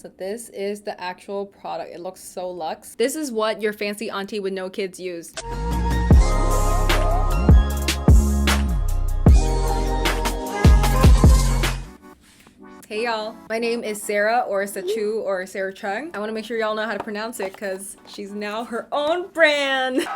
So this is the actual product. It looks so luxe. This is what your fancy auntie with no kids use. Hey y'all, my name is Sarah or SACHEU or Sarah Chung. I want to make sure y'all know how to pronounce it because she's now her own brand.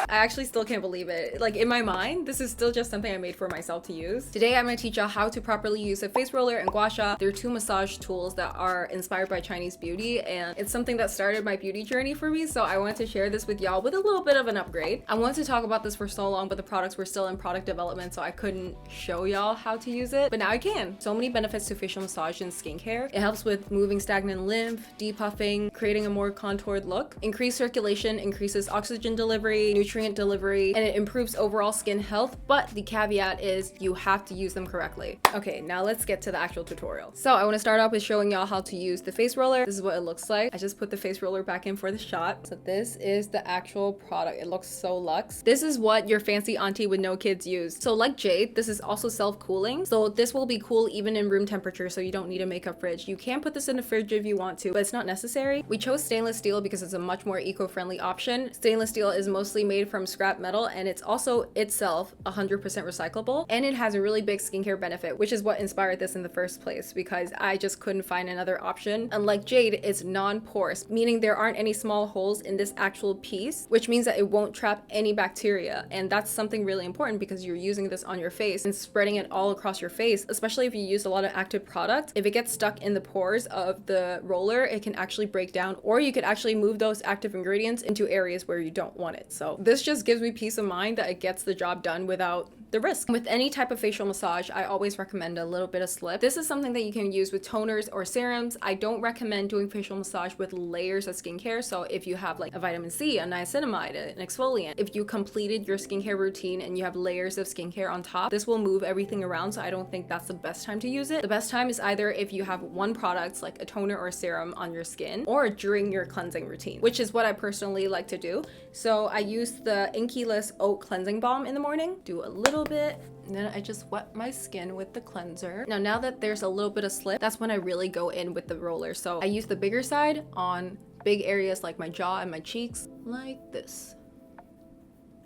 I actually still can't believe it. Like, in my mind, this is still just something I made for myself to use. Today, I'm gonna teach y'all how to properly use a face roller and Gua Sha. They're two massage tools that are inspired by Chinese beauty, and it's something that started my beauty journey for me, so I wanted to share this with y'all with a little bit of an upgrade. I wanted to talk about this for so long, but the products were still in product development, so I couldn't show y'all how to use it, but now I can. So many benefits to facial massage and skincare. It helps with moving stagnant lymph, depuffing, creating a more contoured look. Increased circulation increases oxygen delivery, nutrient delivery, and it improves overall skin health, but the caveat is you have to use them correctly. Okay, now let's get to the actual tutorial. So I want to start off with showing y'all how to use the face roller. This is what it looks like. I just put the face roller back in for the shot. So this is the actual product. It looks so luxe. This is what your fancy auntie with no kids use. So like jade, this is also self-cooling. So this will be cool even in room temperature, so you don't need a makeup fridge. You can put this in the fridge if you want to, but it's not necessary. We chose stainless steel because it's a much more eco-friendly option. Stainless steel is mostly made from scrap metal, and it's also itself 100% recyclable, and it has a really big skincare benefit, which is what inspired this in the first place, because I just couldn't find another option. Unlike jade, it's non-porous, meaning there aren't any small holes in this actual piece, which means that it won't trap any bacteria, and that's something really important because you're using this on your face and spreading it all across your face, especially if you use a lot of active product. If it gets stuck in the pores of the roller, it can actually break down, or you could actually move those active ingredients into areas where you don't want it. So this just gives me peace of mind that it gets the job done without the risk. With any type of facial massage, I always recommend a little bit of slip. This is something that you can use with toners or serums. I don't recommend doing facial massage with layers of skincare. So if you have like a vitamin C, a niacinamide, an exfoliant, if you completed your skincare routine and you have layers of skincare on top, this will move everything around. So I don't think that's the best time to use it. The best time is either if you have one product like a toner or a serum on your skin, or during your cleansing routine, which is what I personally like to do. So I use the Inky-less Oat Cleansing Balm in the morning, do a little bit, and then I just wet my skin with the cleanser. Now that there's a little bit of slip, that's when I really go in with the roller. So I use the bigger side on big areas like my jaw and my cheeks, like this.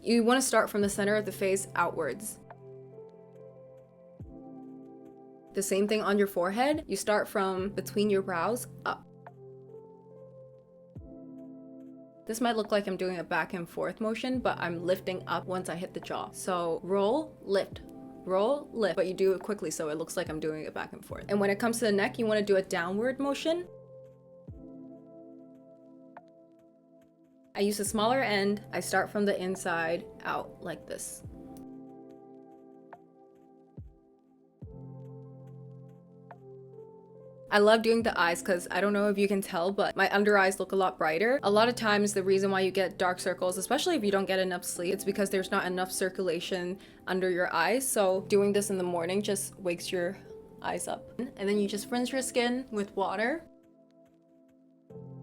You want to start from the center of the face outwards. The same thing on your forehead. You start from between your brows up. This might look like I'm doing a back and forth motion, but I'm lifting up once I hit the jaw. So roll, lift, but you do it quickly so it looks like I'm doing it back and forth. And when it comes to the neck, you want to do a downward motion. I use a smaller end. I start from the inside out like this. I love doing the eyes because I don't know if you can tell, but my under eyes look a lot brighter. A lot of times the reason why you get dark circles, especially if you don't get enough sleep, it's because there's not enough circulation under your eyes. So doing this in the morning just wakes your eyes up. And then you just rinse your skin with water.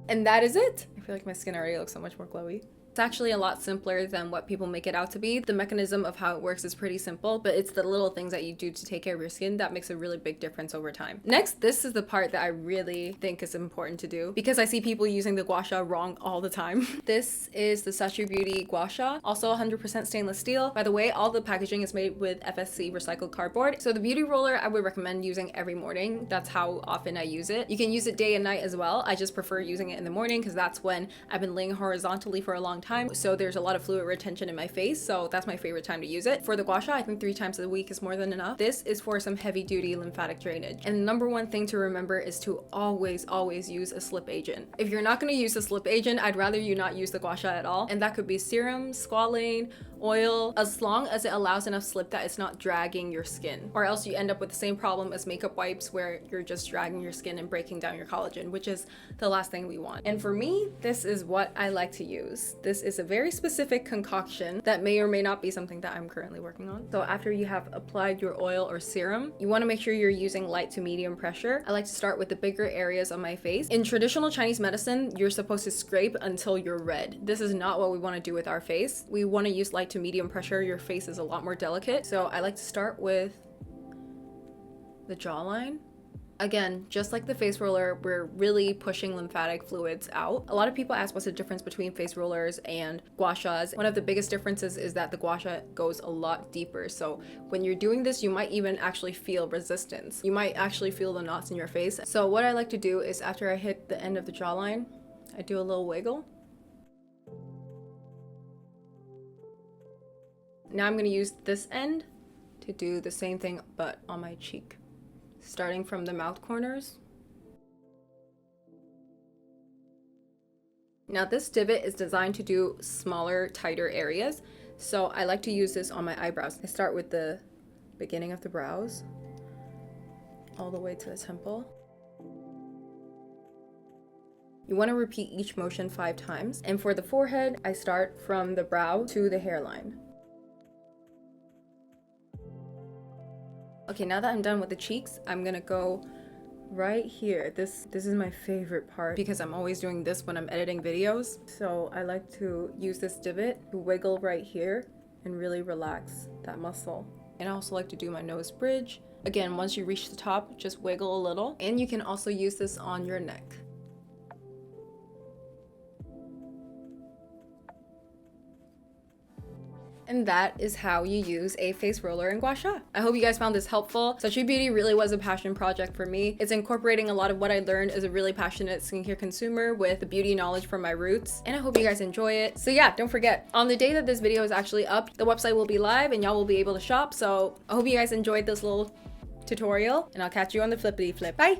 And that is it. I feel like my skin already looks so much more glowy. It's actually a lot simpler than what people make it out to be. The mechanism of how it works is pretty simple, but it's the little things that you do to take care of your skin that makes a really big difference over time. Next, this is the part that I really think is important to do because I see people using the Gua Sha wrong all the time. This is the SACHEU Beauty Gua Sha, also 100% stainless steel. By the way, all the packaging is made with FSC recycled cardboard. So the beauty roller, I would recommend using every morning. That's how often I use it. You can use it day and night as well. I just prefer using it in the morning because that's when I've been laying horizontally for a long time. So there's a lot of fluid retention in my face. So that's my favorite time to use it. For the Gua Sha, I think 3 times a week is more than enough. This is for some heavy duty lymphatic drainage. And the number one thing to remember is to always use a slip agent. If you're not going to use a slip agent, I'd rather you not use the Gua Sha at all. And that could be serum, squalane, oil, as long as it allows enough slip that it's not dragging your skin, or else you end up with the same problem as makeup wipes where you're just dragging your skin and breaking down your collagen, which is the last thing we want. And for me, this is what I like to use. This is a very specific concoction that may or may not be something that I'm currently working on. So after you have applied your oil or serum, you want to make sure you're using light to medium pressure. I like to start with the bigger areas on my face. In traditional Chinese medicine, you're supposed to scrape until you're red. This is not what we want to do with our face. We want to use light to medium pressure. Your face is a lot more delicate. So I like to start with the jawline. Again, just like the face roller, we're really pushing lymphatic fluids out. A lot of people ask what's the difference between face rollers and gua shas. One of the biggest differences is that the gua sha goes a lot deeper. So when you're doing this, you might even actually feel resistance. You might actually feel the knots in your face. So what I like to do is after I hit the end of the jawline, I do a little wiggle. Now I'm gonna use this end to do the same thing, but on my cheek. Starting from the mouth corners. Now this divot is designed to do smaller, tighter areas. So I like to use this on my eyebrows. I start with the beginning of the brows, all the way to the temple. You want to repeat each motion 5 times. And for the forehead, I start from the brow to the hairline. Okay, now that I'm done with the cheeks, I'm gonna go right here. This is my favorite part because I'm always doing this when I'm editing videos. So I like to use this divot to wiggle right here and really relax that muscle. And I also like to do my nose bridge. Again, once you reach the top, just wiggle a little. And you can also use this on your neck. And that is how you use a face roller in Gua Sha. I hope you guys found this helpful. SACHEU Beauty really was a passion project for me. It's incorporating a lot of what I learned as a really passionate skincare consumer with the beauty knowledge from my roots. And I hope you guys enjoy it. So yeah, don't forget, on the day that this video is actually up, the website will be live and y'all will be able to shop. So I hope you guys enjoyed this little tutorial and I'll catch you on the flippity flip. Bye!